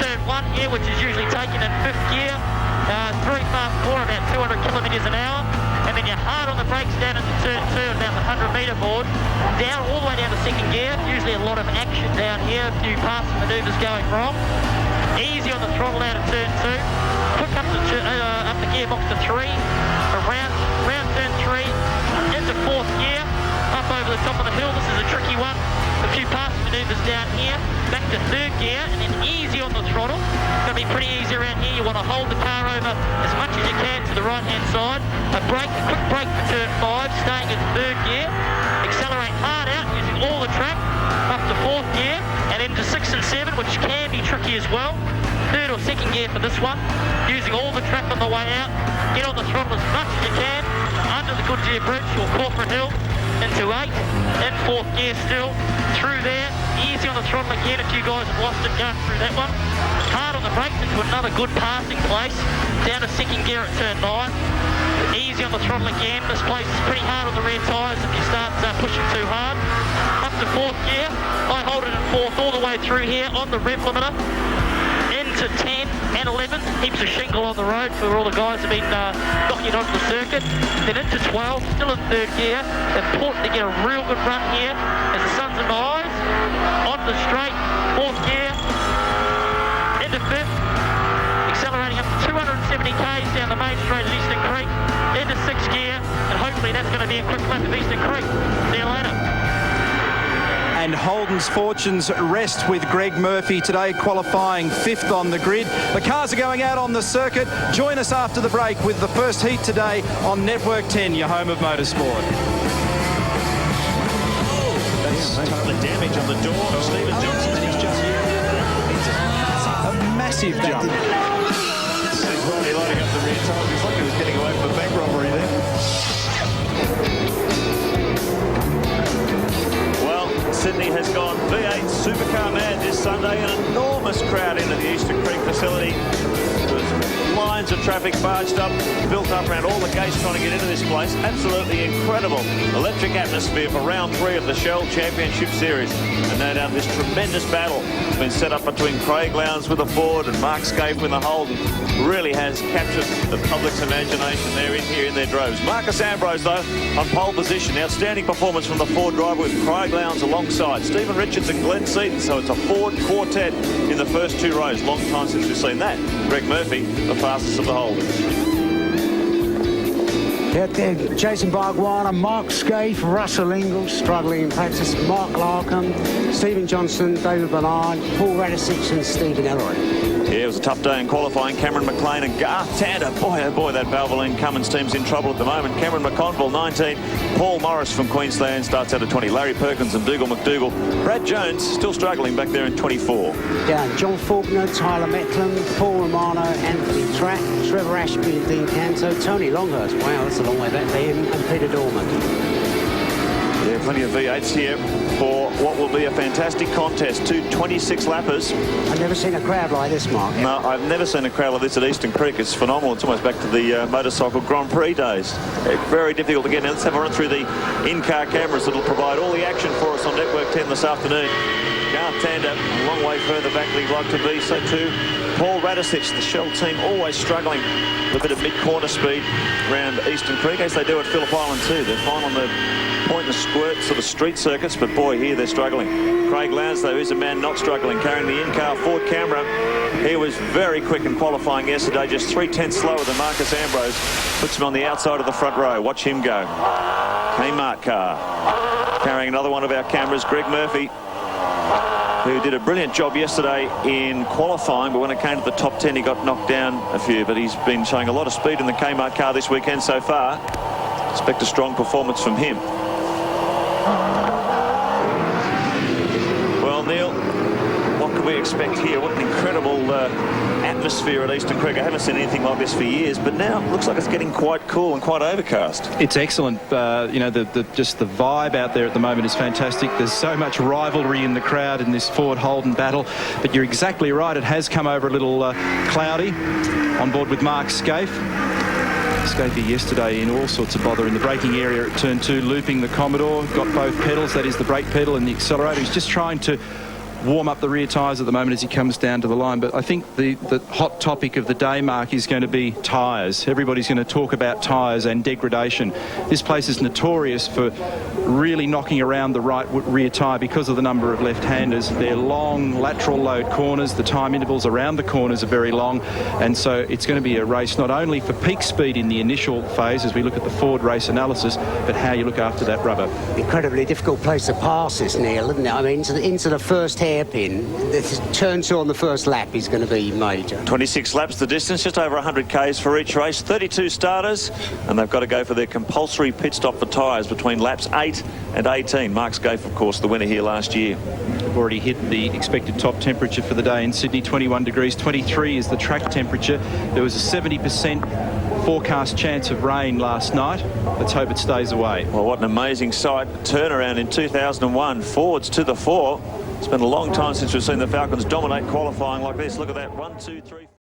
turn 1 here, which is usually taken in 5th gear. 3 fast 4, about 200 kilometres an hour. And then you're hard on the brakes down into turn 2 at about the 100 metre board. Down all the way down to 2nd gear. Usually a lot of action down here, a few passing manoeuvres going wrong. Easy on the throttle out of turn 2. Quick up the gearbox to 3. Around turn 3 into 4th gear. Up over the top of the hill. This is a tricky one. A few passing manoeuvres down here. Back to 3rd gear and then easy on the throttle. It's going to be pretty easy around here. You want to hold the car over as much as you can to the right hand side. A quick brake for turn 5, staying in 3rd gear. Accelerate hard out using all the track up to 4th gear and into 6 and 7, which can be tricky as well. 3rd or 2nd gear for this one. Using all the track on the way out. Get on the throttle as much as you can. Under the Goodyear Bridge or Corporate Hill. Into 8, in 4th gear still, through there, easy on the throttle again if you guys have lost it going through that one. Hard on the brakes into another good passing place, down to 2nd gear at turn 9. Easy on the throttle again, this place is pretty hard on the rear tyres if you start pushing too hard. Up to 4th gear, I hold it in 4th all the way through here on the rev limiter. Into 10 and 11, heaps of shingle on the road for all the guys who have been knocking onto the circuit. Then into 12, still in 3rd gear. Important to get a real good run here as the sun's in my eyes. On the straight, 4th gear, into 5th, accelerating up to 270 k's down the main straight at Eastern Creek, into 6th gear, and hopefully that's going to be a quick lap of Eastern Creek. See you later. And Holden's fortunes rest with Greg Murphy today, qualifying 5th on the grid. The cars are going out on the circuit. Join us after the break with the first heat today on Network 10, your home of motorsport. That's totally damage on the door of Stephen Johnson, and he's just A massive jump. Ronnie lighting up the rear tyres. It's like he was getting away from a bank robbery there. Sydney has gone V8 Supercar mad this Sunday. An enormous crowd into the Eastern Creek facility. There's lines of traffic barged up, built up around all the gates trying to get into this place. Absolutely incredible electric atmosphere for round 3 of the Shell Championship Series. And no doubt this tremendous battle has been set up between Craig Lowndes with the Ford and Mark Scaife with the Holden. Really has captured the public's imagination. They're in here in their droves. Marcus Ambrose, though, on pole position. Outstanding performance from the Ford driver with Craig Lowndes alongside Stephen Richards and Glenn Seaton. So it's a Ford quartet in the first 2 rows. Long time since we've seen that. Greg Murphy, the fastest of the Holdens. Out there, Jason Bargwana, Mark Scaife, Russell Ingles struggling in practice, Mark Larkham, Stephen Johnson, David Bernard, Paul Radisich and Stephen Ellery. Yeah, it was a tough day in qualifying. Cameron McLean and Garth Tander. Boy, oh boy, that Valvoline Cummins team's in trouble at the moment. Cameron McConville, 19. Paul Morris from Queensland starts out at 20. Larry Perkins and Dougal McDougall. Brad Jones still struggling back there in 24. Yeah, John Faulkner, Tyler Mecklen, Paul Romano, Anthony Track, Trevor Ashby and Dean Canto, Tony Longhurst. Wow, that's a long way back for him, and Peter Dorman. Yeah, plenty of V8s here for what will be a fantastic contest. 2 26-lappers. I've never seen a crowd like this, Mark. No, I've never seen a crowd like this at Eastern Creek. It's phenomenal. It's almost back to the motorcycle Grand Prix days. Very difficult to get. Now let's have a run through the in-car cameras that will provide all the action for us on Network 10 this afternoon. Garth Tander, a long way further back than he'd like to be. So too, Paul Radisich, the Shell team, always struggling with a bit of mid-corner speed around Eastern Creek, as they do at Phillip Island too. They're fine on the point and squirt sort of street circuits, but boy, here they're struggling. Craig Lowndes, though, is a man not struggling, carrying the in-car Ford camera. He was very quick in qualifying yesterday, just 3/10 slower than Marcus Ambrose. Puts him on the outside of the front row. Watch him go. Kmart car. Carrying another one of our cameras, Greg Murphy, who did a brilliant job yesterday in qualifying, but when it came to the top 10, he got knocked down a few. But he's been showing a lot of speed in the Kmart car this weekend so far. Expect a strong performance from him. Well, Neil, what can we expect here? What an incredible atmosphere at Eastern Creek. I haven't seen anything like this for years, but now it looks like it's getting quite cool and quite overcast. It's excellent. You know, just the vibe out there at the moment is fantastic. There's so much rivalry in the crowd in this Ford Holden battle, but you're exactly right. It has come over a little cloudy. On board with Mark Scaife. Scaife yesterday in all sorts of bother in the braking area at turn 2, looping the Commodore. Got both pedals, that is the brake pedal and the accelerator. He's just trying to warm up the rear tyres at the moment as he comes down to the line. But I think the hot topic of the day, Mark, is going to be tyres. Everybody's going to talk about tyres and degradation. This place is notorious for really knocking around the right rear tyre because of the number of left-handers. They're long lateral load corners. The time intervals around the corners are very long, and so it's going to be a race not only for peak speed in the initial phase as we look at the Ford race analysis, but how you look after that rubber. Incredibly difficult place to pass this, Neil, isn't it? I mean, into the first hairpin, the turn two on the first lap is going to be major. 26 laps the distance, just over 100 k's for each race, 32 starters, and they've got to go for their compulsory pit stop for tyres between laps 8 and 18. Mark Scaife, of course, the winner here last year. We've already hit the expected top temperature for the day in Sydney, 21 degrees. 23 is the track temperature. There was a 70% forecast chance of rain last night. Let's hope it stays away. Well, what an amazing sight. Turnaround in 2001. Fords to the fore. It's been a long time since we've seen the Falcons dominate qualifying like this. Look at that. 1, 2, 3.